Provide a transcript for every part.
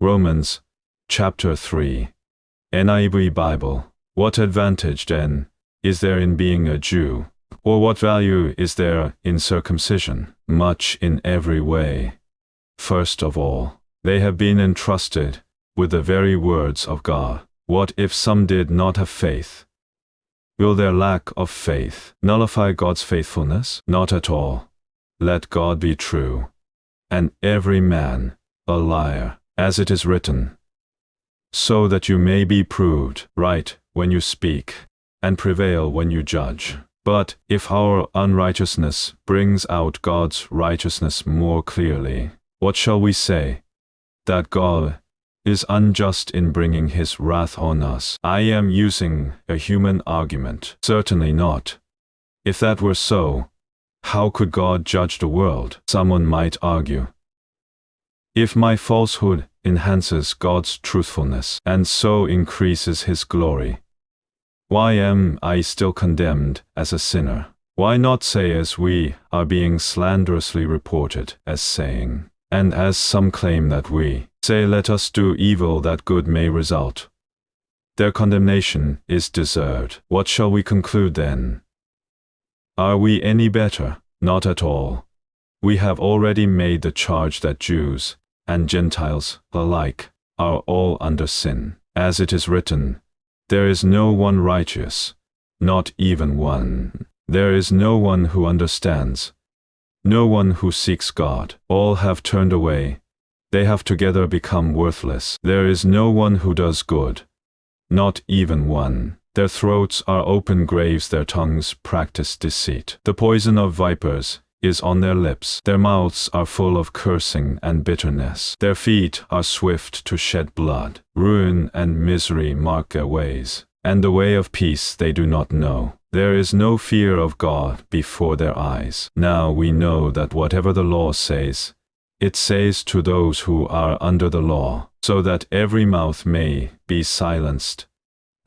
Romans, chapter 3. NIV Bible. What advantage, then, is there in being a Jew? Or what value is there in circumcision? Much in every way. First of all, they have been entrusted with the very words of God. What if some did not have faith? Will their lack of faith nullify God's faithfulness? Not at all. Let God be true, and every man a liar, as it is written, so that you may be proved right when you speak, and prevail when you judge. But if our unrighteousness brings out God's righteousness more clearly, what shall we say? That God is unjust in bringing his wrath on us? I am using a human argument. Certainly not. If that were so, how could God judge the world? Someone might argue. If my falsehood enhances God's truthfulness and so increases his glory, why am I still condemned as a sinner? Why not say as we are being slanderously reported as saying, and as some claim that we say, let us do evil that good may result? Their condemnation is deserved. What shall we conclude then? Are we any better? Not at all. We have already made the charge that Jews and Gentiles alike are all under sin. As it is written, there is no one righteous, not even one. There is no one who understands, no one who seeks God. All have turned away. They have together become worthless. There is no one who does good, not even one. Their throats are open graves, their tongues practice deceit. The poison of vipers is on their lips. Their mouths are full of cursing and bitterness. Their feet are swift to shed blood. Ruin and misery mark their ways, and the way of peace they do not know. There is no fear of God before their eyes. Now we know that whatever the law says, it says to those who are under the law, so that every mouth may be silenced,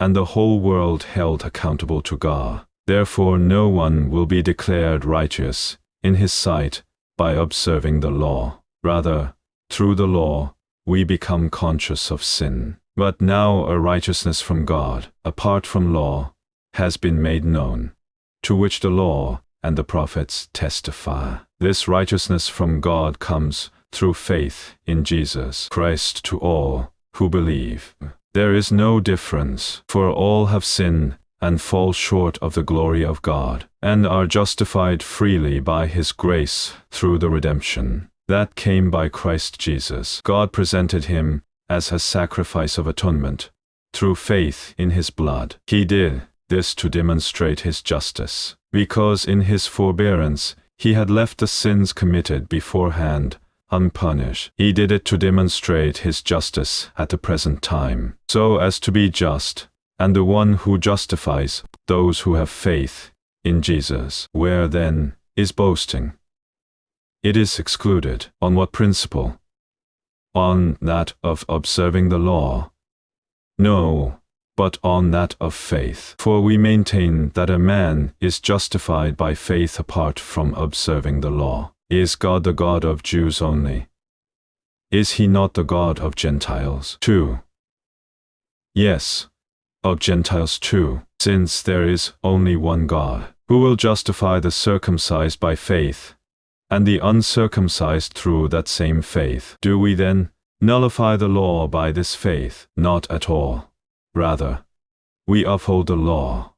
and the whole world held accountable to God. Therefore no one will be declared righteous in his sight by observing the law. Rather, through the law, we become conscious of sin. But now a righteousness from God, apart from law, has been made known, to which the law and the prophets testify. This righteousness from God comes through faith in Jesus Christ to all who believe. There is no difference, for all have sinned and fall short of the glory of God, and are justified freely by his grace through the redemption that came by Christ Jesus. God presented him as a sacrifice of atonement through faith in his blood. He did this to demonstrate his justice, because in his forbearance he had left the sins committed beforehand unpunished. He did it to demonstrate his justice at the present time, so as to be just, and the one who justifies those who have faith in Jesus. Where then is boasting? It is excluded. On what principle? On that of observing the law? No, but on that of faith. For we maintain that a man is justified by faith apart from observing the law. Is God the God of Jews only? Is he not the God of Gentiles too? Yes, of Gentiles too, since there is only one God, who will justify the circumcised by faith, and the uncircumcised through that same faith. Do we then nullify the law by this faith? Not at all. Rather, we uphold the law.